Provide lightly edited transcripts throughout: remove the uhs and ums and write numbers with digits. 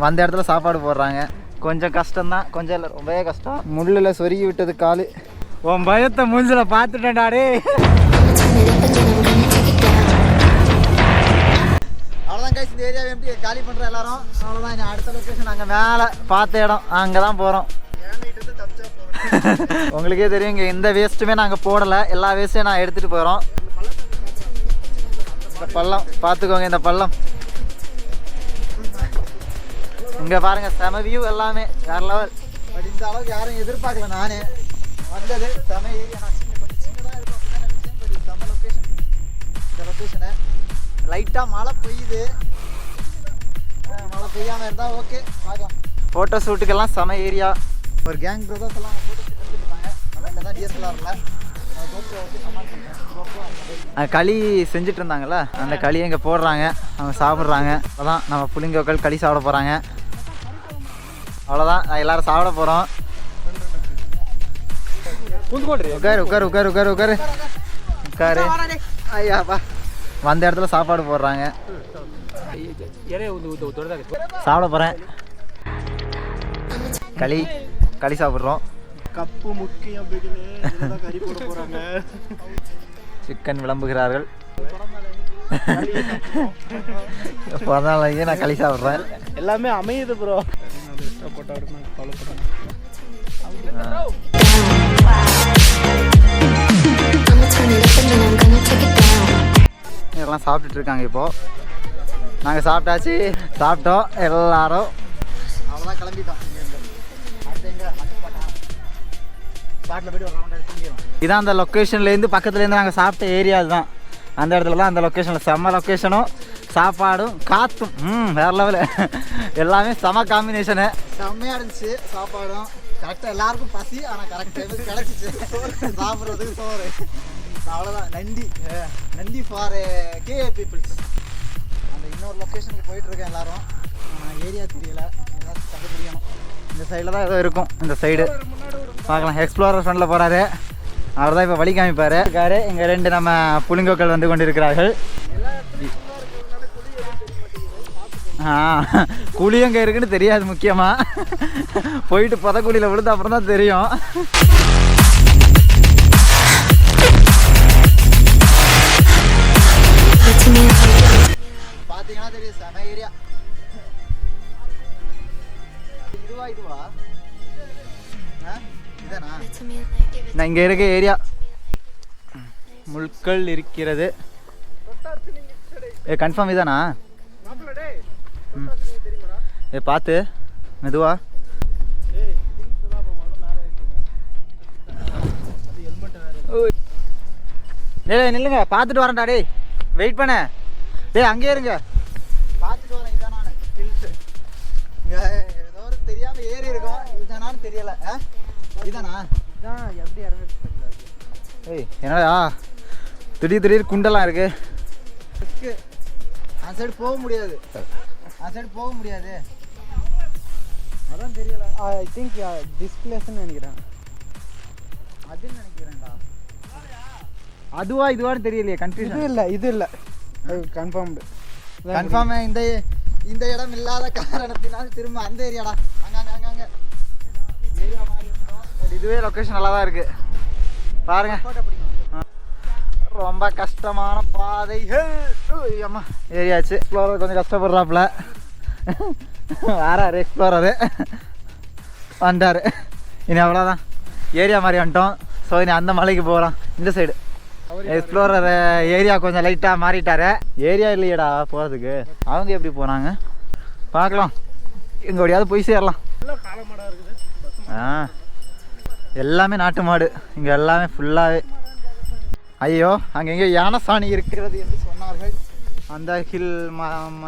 வந்த இடத்துல சாப்பாடு போடுறாங்க. கொஞ்சம் கஷ்டம்தான், கொஞ்சம் இல்லை ரொம்பவே கஷ்டம். முள்ளில் சொருகி விட்டது காலு. உன் பயத்தை மூஞ்சில பார்த்துட்டேன்டாடே. அவ்வளோதான் கைஸ், இந்த ஏரியாவை எப்படி காலி பண்ணுற எல்லாரும். அவ்வளோதான், இனி அடுத்த லொக்கேஷன் அங்கே மேலே பார்த்த இடம், அங்கே தான் போகிறோம். உங்களுக்கே தெரியும், இங்கே எந்த வேஸ்ட்டுமே நாங்கள் போடலை, எல்லா வேஸ்ட்டையும் நான் எடுத்துகிட்டு போகிறோம். இந்த பள்ளம் பார்த்துக்கோங்க, இந்த பள்ளம் இங்கே பாருங்கள், செம வியூ எல்லாமே வேற லெவல். பட் இந்த அளவுக்கு யாரும் எதிர்பார்க்கல. நானே வந்தது செம ஏரியா, நான் கொஞ்சம் சின்னதாக இருக்கும் அப்படின்னு நினச்சேன். பட் செம லொக்கேஷன். இந்த லொக்கேஷனை லைட்டாக மழை பெய்யுது, மழை பெய்யாமல் இருந்தால் ஓகே, பார்க்கலாம். ஃபோட்டோ ஷூட்டுக்கெல்லாம் செம ஏரியா. ஒரு கேங் பிரதர்ஸ் எல்லாம் ஃபோட்டோ ஷூட் எடுத்துருப்பாங்க. நல்லா தான் டிஎஸ்எல்ஆரில் களி செஞ்சுட்டு இருந்தாங்கல்ல, அந்த களியை இங்கே போடுறாங்க, அவங்க சாப்பிட்றாங்க. அதான் நம்ம புளிங்கோக்கள் களி சாப்பிட போகிறாங்க. அவ்வளோதான், எல்லோரும் சாப்பிட போகிறோம். உட்காரு உட்காரு உட்காரு உட்காரு உட்காரு உட்காரு. ஐயாப்பா, வந்த இடத்துல சாப்பாடு போடுறாங்க. சாப்பிட போகிறேன். களி களி சாப்பிட்றோம். கப்பு முக்கியம், கறி போட போகிறாங்க. சிக்கன் விளம்புகிறார்கள். நான் களி சாப்பிட்றேன். எல்லாமே அமையுது ப்ரோ. இதெல்லாம் சாப்பிட்டுட்டு இருக்காங்க. இப்போது நாங்கள் சாப்பிட்டாச்சு, சாப்பிட்டோம் எல்லாரும். அவ்வளோதான், கிளம்பிட்டோம். இதான் அந்த லொக்கேஷன்லேருந்து பக்கத்துலேருந்து நாங்கள் சாப்பிட்ட ஏரியா தான். அந்த இடத்துல தான், அந்த லொக்கேஷனில் செம்ம லொக்கேஷனும் சாப்பாடும் காற்றும் வேற லெவலு. எல்லாமே செம காம்பினேஷனு, செம்மையாக இருந்துச்சு. சாப்பாடும் கரெக்டாக, எல்லாருக்கும் பசி, ஆனால் கரெக்ட் டைமுக்கு கிடச்சிச்சு சாப்பிட்றதுக்கு சோறு. அவ்வளோதான். நன்றி ஃபார் கே பீப்புள்ஸ். அந்த இன்னொரு லொக்கேஷனுக்கு போயிட்டுருக்கேன் எல்லாரும். ஏரியா தெரியல, ஏதாச்சும் கண்டுபிடிக்கணும். இந்த சைடில் தான் ஏதோ இருக்கும், இந்த சைடு பார்க்கலாம். எக்ஸ்ப்ளோரர் ஃப்ரெண்டில் போகிறாரு, அவர் தான் இப்போ வழி காமிப்பார் இருக்காரு. இங்கே ரெண்டு நம்ம புளிங்கோக்கள் வந்து கொண்டு இருக்கிறார்கள். குழி எங்கே இருக்குன்னு தெரியாது முக்கியமாக. போயிட்டு புதக்குழியில் விழுந்து அப்புறம் தான் தெரியும். பார்த்தீங்கன்னா தெரியும், செம ஏரியா. இதுவா இதானா? நான் இங்கே இருக்க ஏரியா முட்கள் இருக்கிறது. கன்ஃபார்ம் இதானா? பார்த்து மெதுவா. டேய் நில்லுங்க, பார்த்துட்டு வரேன்டா. டேய் வெயிட் பண்ண. டேய் அங்கே இருங்க, பார்த்துட்டு வரேன். இதானான்னு ஹில்ஸு இங்கே ஏதோ ஒரு தெரியாமல் ஏறி இருக்கும். இதானான்னு தெரியலை. இதானா? இதான் எப்படி இறங்க. ஏய் என்னடா திடீர் குண்டெல்லாம் இருக்கு. அந்த சைடு போக முடியாது, அந்த சைடு போக முடியாது. அதான் தெரியல. ஐ திங்க் திஸ் பிளேஸ்ன்னு நினைக்கிறேன். அதுன்னு நினைக்கிறேன்டா. அதுவா இதுவான்னு தெரியலையே, கன்ஃபியூஷன். இது இல்லை கன்ஃபார்ம்டு. கன்ஃபார்ம் இந்த இடம் இல்லாத காரணத்தினால் திரும்ப அந்த ஏரியாடா. அங்கே ஏரியா மாதிரி இருக்கும். இதுவே லொக்கேஷன் நல்லா தான் இருக்குது பாருங்க. ரொம்ப கஷ்டமான பாதைகள். அம்மா ஏரியாச்சு. எக்ஸ்ப்ளோரர் கொஞ்சம் கஷ்டப்படுறாப்புல. வேறாரு எக்ஸ்ப்ளோரரு வந்தார். இனி அவ்வளோதான், ஏரியா மாதிரி வந்துட்டோம். ஸோ இனி அந்த மலைக்கு போகிறோம். இந்த சைடு எக்ஸ்ப்ளோரர் ஏரியா கொஞ்சம் லைட்டாக மாறிட்டாரு. ஏரியா இல்லையடா போகிறதுக்கு. அவங்க எப்படி போகிறாங்க பார்க்கலாம். எங்கே எப்படியாவது போய் சேரலாம். எல்லாமே நாட்டு மாடு இங்கே, எல்லாமே ஃபுல்லாகவே. ஐயோ அங்கே எங்கேயோ யானை சாணி இருக்கிறது என்று சொன்னார்கள். அந்த ஹில்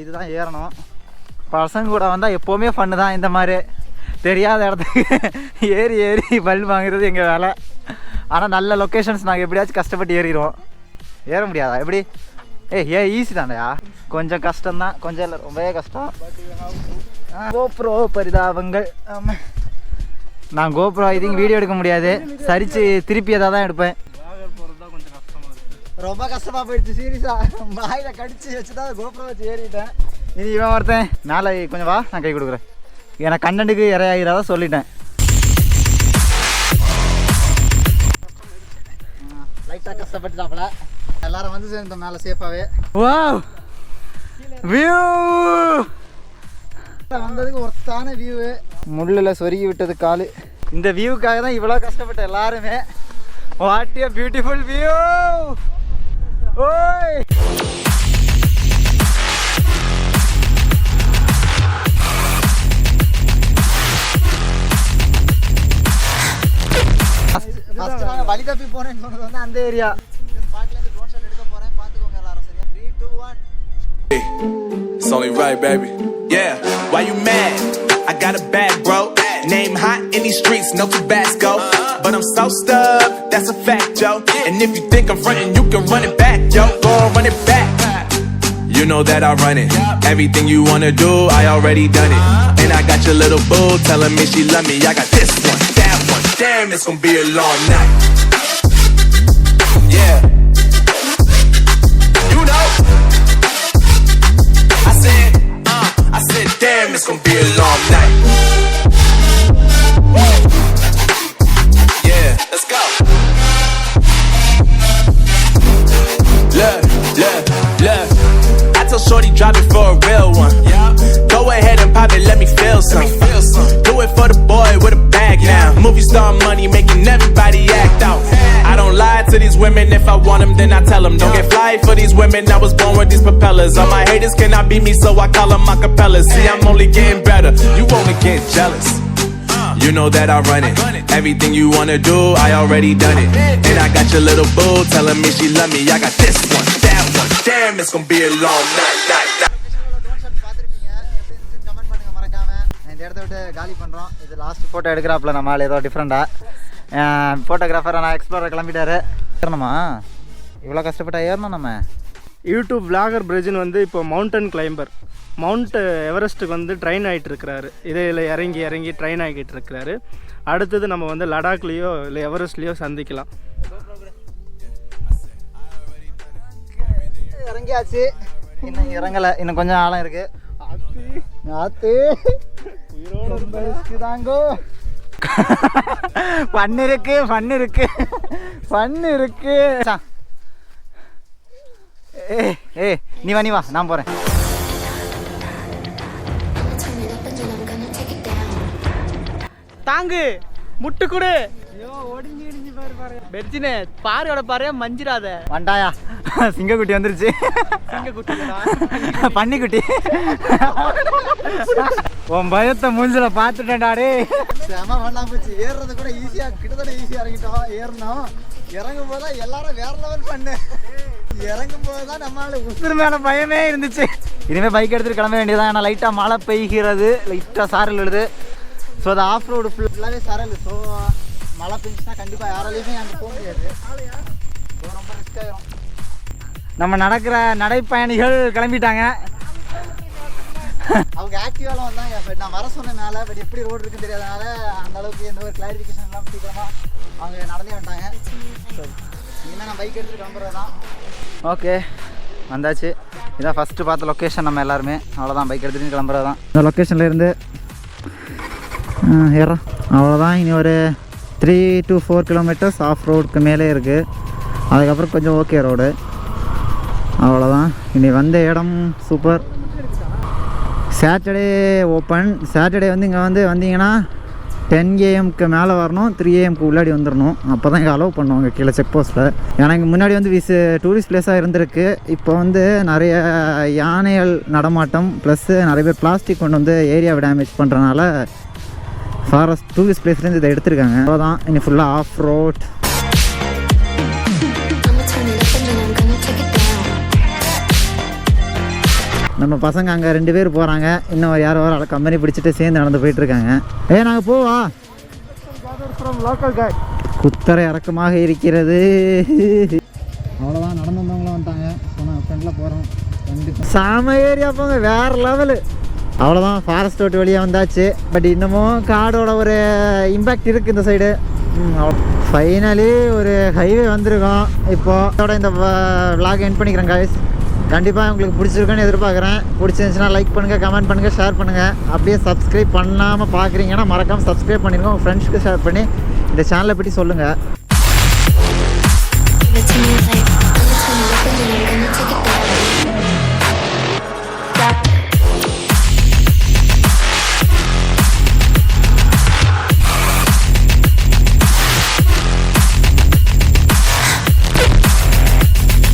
இதுதான் ஏறணும். பசங்க கூட வந்தால் எப்போவுமே ஃபன்னு தான். இந்த மாதிரி தெரியாத இடத்துக்கு ஏறி பல் வாங்குறது எங்கள் வேலை. ஆனால் நல்ல லொக்கேஷன்ஸ் நாங்கள் எப்படியாச்சும் கஷ்டப்பட்டு ஏறிடுவோம். ஏற முடியாதா எப்படி? ஈஸி தானேயா. கொஞ்சம் கஷ்டம்தான், கொஞ்சம் இல்லை ரொம்பவே கஷ்டம். கோப்ரோ பரிதாபங்கள். ஆமாம், நான் கோப்ரோ ஐ திங்க் வீடியோ எடுக்க முடியாது. சரிச்சு திருப்பி எதாவது தான் எடுப்பேன். ரொம்ப கஷ்டமாக போயிடுச்சு சீரியஸாக. வாயில் கடிச்சு வச்சு தான் கோபுரம் வச்சு ஏறிட்டேன். இனி இவன் ஒருத்தன் மேலே கொஞ்சம் வா, நான் கை கொடுக்குறேன். எனக்கு கண்டென்ட்டுக்கு இறையாகிறதா சொல்லிட்டேன். லைட்டாக கஷ்டப்பட்டுட்டாப்புல. எல்லாரும் வந்து சேர்ந்தோம் மேலே சேஃபாகவே. வா வியூ வந்ததுக்கு ஒருத்தான வியூவு. முள்ளில் சொருகி விட்டது காலு. இந்த வியூக்காக தான் இவ்வளோ கஷ்டப்பட்ட எல்லாருமே. What a beautiful view. ஓய் ஃபர்ஸ்ட் நாங்கள் வழி தப்பி போனேன்னு சொன்னது வந்து அந்த ஏரியா. ஸ்பாட்லேருந்து ட்ரோன் ஷாட் எடுக்க போகிறேன், பார்த்துக்கோங்க எல்லாரும். சரியா? 3, 2, 1. It's only right, baby. Yeah, why you mad? I got a bag, bro. Name hot in these streets, no Tabasco. But I'm so stuck, that's a fact, yo. And if you think I'm frontin', you can run it back, yo. Go on, run it back. You know that I run it. Everything you wanna do, I already done it. And I got your little boo telling me she love me. I got this one, that one. Damn, it's gonna be a long night. Yeah. You know. I said, damn, it's gonna be a long night. Yeah, let's go. Look. I told Shorty drop it for a real one. Go ahead and pop it, let me feel some. Do it for the boy with a bag now. Movie star money making everybody act out. I don't lie to these women, if I want them then I tell them. Don't get fly for these women, I was born with these propellers. All my haters cannot beat me, so I call them acapellas. See, I'm only getting better, you only get jealous. You know that I run it. Everything you wanna do, I already done it. And I got your little boo telling me she love me. I got this one, that one. Damn, it's gonna be a long night. Comment பண்ணுங்க மறக்காம. இந்த இடத்த விட்டு காலி பண்ணுறோம். இது last photo எடுக்கிறாப்புல நம்ம ஆள் ஏதோ டிஃப்ரெண்ட்டாக. ஃபோட்டோகிராஃபர் நான் எக்ஸ்ப்ளோரர் கிளம்பிட்டாரு. ஏறணுமா? இவ்வளோ கஷ்டப்பட்டா ஏறணும் நம்ம. யூடியூப் விளாகர் பிரிட்ஜின் வந்து இப்போ மவுண்டன் கிளைம்பர். மவுண்ட் எவரெஸ்ட்டுக்கு வந்து ட்ரெயின் ஆகிட்டு இருக்கிறாரு. இதில் இறங்கி ட்ரெயின் ஆகிட்டு இருக்கிறாரு. அடுத்தது நம்ம வந்து லடாக்லேயோ இல்லை எவரெஸ்ட்லேயோ சந்திக்கலாம். இறங்கியாச்சு. இன்னும் இறங்கலை, இன்னும் கொஞ்சம் ஆழம் இருக்குது. ஆத்து தாங்கோ. பண்ணு இருக்கு. ஏ நீ வா, நான் போகிறேன். தாங்கு முட்டு கொடு. ஐயோ ஒடிஞ்சு பாரு பெர்ஜினே பாரோட பாரு மஞ்சிராத. வண்டாயா சிங்கக்குட்டி வந்துருச்சு. பன்னிக்குட்டி. உன் பயத்தை மூஞ்சில பார்த்துட்டேன்டாடே. செம பண்ணா போச்சு. ஏறுறது கூட கிட்டத்தட்ட ஈஸியாக இறங்கிட்டோம். ஏறணும். இறங்கும் போதுதான் எல்லாரும் வேற லெவல் பண்ணு. இறங்கும் போதுதான் நம்மளால உசுறு மேலே பயமே இருந்துச்சு. இனிமேல் பைக் எடுத்துட்டு கிளம்ப வேண்டியதான். ஏன்னா லைட்டாக மழை பெய்கிறது, லைட்டாக சாரல் விழுது. ஸோ அது ஆஃப் ரோடு ஃபுல்லாகவே சரல். ஸோ மழை பெஞ்சுன்னா கண்டிப்பாக யாராலையுமே அங்கே போக முடியாது. ஸோ ரொம்ப ரிஸ்க் ஆகிடும். நம்ம நடக்கிற நடைப்பயணிகள் கிளம்பிட்டாங்க. அவங்க ஆக்டிவாலாம் வந்தாங்க. பட் நான் வர சொன்ன மேலே பட் எப்படி ரோடு இருக்குன்னு தெரியாதனால அந்த அளவுக்கு எந்த ஒரு கிளாரிஃபிகேஷன் எல்லாம் சீக்கிரமாக அவங்க நடந்தே வந்துட்டாங்க. ஸோ இனிமேல் நான் பைக் எடுத்துகிட்டு கிளம்புறது தான். ஓகே வந்தாச்சு. இதான் ஃபஸ்ட்டு பார்த்த லொக்கேஷன். நம்ம எல்லாருமே அவ்வளோதான், பைக் எடுத்துகிட்டு கிளம்புறது தான். இந்த லொக்கேஷனில் இருந்து ஏறோம். அவ்வளோதான். இனி ஒரு 3 to 4 kilometers ஆஃப் ரோடுக்கு மேலே இருக்குது. அதுக்கப்புறம் கொஞ்சம் ஓகே ரோடு. அவ்வளோதான். இனி வந்த இடம் சூப்பர். Saturday open. சாட்டர்டே வந்து இங்கே வந்தீங்கன்னா 10 AM மேலே வரணும், 3 AM உள்ளாடி வந்துடணும். அப்போ தான் இங்கே அலோவ் பண்ணுவாங்க கீழே செக் போஸ்ட்டில். எனக்கு முன்னாடி வந்து டூரிஸ்ட் பிளேஸாக இருந்திருக்கு. இப்போ வந்து நிறைய யானைகள் நடமாட்டம் ப்ளஸ்ஸு நிறைய பேர் பிளாஸ்டிக் கொண்டு வந்து ஏரியாவை டேமேஜ் பண்ணுறனால ஃபாரஸ்ட் டூரிஸ்ட் பிளேஸ்லேருந்து இதை எடுத்திருக்காங்க. அவ்வளோதான். இனி ஃபுல்லாக ஆஃப் ரோட். நம்ம பசங்க அங்கே 2 பேர் போகிறாங்க. இன்னும் யாரோ ஒரு கம்பெனி பிடிச்சிட்டு சேர்ந்து நடந்து போயிட்டுருக்காங்க. நாங்கள் போவா. குத்தரை இறக்கமாக இருக்கிறது. அவ்வளோதான். நடந்து வந்தவங்களும் வந்துட்டாங்க. ஸோ நாங்கள் ஃப்ரெண்டில் போகிறோம். கண்டிப்பாக செம ஏரியா போங்க, வேறு லெவலு. அவ்வளோதான். ஃபாரஸ்ட் ரோட்டு வழியாக வந்தாச்சு. பட் இன்னமும் காடோட ஒரு இம்பேக்ட் இருக்குது இந்த சைடு. ஃபைனலி ஒரு ஹைவே வந்திருக்கோம். இப்போது இதோட இந்த vlog எண்ட் பண்ணிக்கிறேன் guys. கண்டிப்பாக உங்களுக்கு பிடிச்சிருக்குன்னு எதிர்பார்க்குறேன். பிடிச்சிருந்துச்சுன்னா லைக் பண்ணுங்கள், கமெண்ட் பண்ணுங்கள், ஷேர் பண்ணுங்கள். அப்படியே சப்ஸ்கிரைப் பண்ணாமல் பார்க்குறீங்கன்னா மறக்காமல் சப்ஸ்கிரைப் பண்ணிடுங்க. உங்கள் ஃப்ரெண்ட்ஸ்க்கு ஷேர் பண்ணி இந்த சேனலை பற்றி சொல்லுங்கள்.